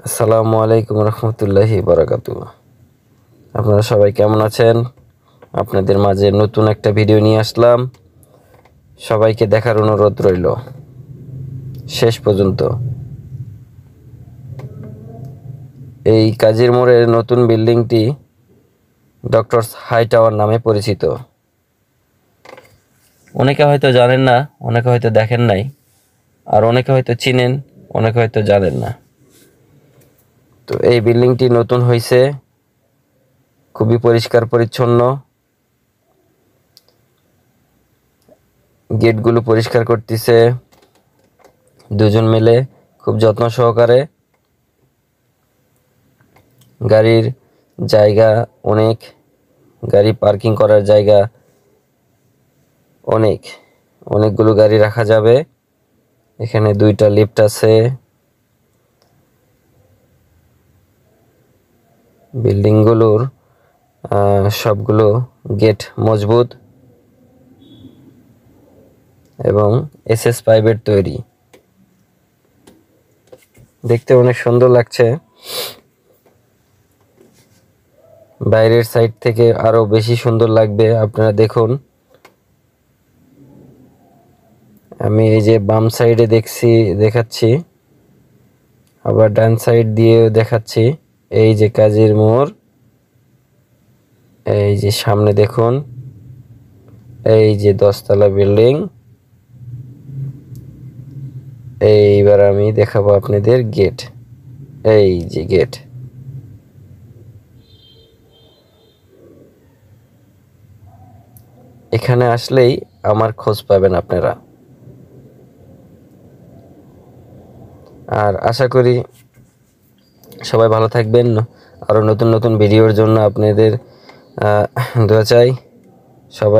আসসালামু আলাইকুম রহমতুল্লাহি বারাকাতুহু। আপনারা সবাই কেমন আছেন? আপনাদের মাঝে নতুন একটা ভিডিও নিয়ে আসলাম। সবাইকে দেখার অনুরোধ রইল শেষ পর্যন্ত। এই কাজীর মোড়ের নতুন বিল্ডিংটি ডক্টরস হাই টাওয়ার নামে পরিচিত। অনেকে হয়তো জানেন না, অনেকে হয়তো দেখেন নাই, আর অনেকে হয়তো চিনেন, অনেকে হয়তো জানেন না। তো এই বিল্ডিংটি নতুন হয়েছে, খুবই পরিষ্কার পরিচ্ছন্ন। গেটগুলো পরিষ্কার করতেছে দুজন মিলে খুব যত্ন সহকারে। গাড়ির জায়গা অনেক, গাড়ি পার্কিং করার জায়গা অনেকগুলো গাড়ি রাখা যাবে। এখানে দুইটা লিফট আছে। বিল্ডিংগুলোর সবগুলো গেট মজবুত এবং এসএস পাইপের তৈরি। দেখতে অনেক সুন্দর লাগছে। বাইরের সাইড থেকে আরো বেশি সুন্দর লাগবে, আপনারা দেখুন। আমি এই যে বাম সাইডে দেখাচ্ছি, আবার ডান সাইড দিয়েও দেখাচ্ছি। এই যে কাজীর মোড়, এই যে সামনে দেখুন, এই যে 10 তলা বিল্ডিং। এইবার আমি দেখাবো আপনাদের গেট। এই যে গেট, এখানে আসলেই আমার খোঁজ পাবেন আপনারা। আর আশা করি সবাই ভালো থাকবেন। আরো নতুন নতুন ভিডিওর জন্য আপনাদের দোয়া চাই। সবাই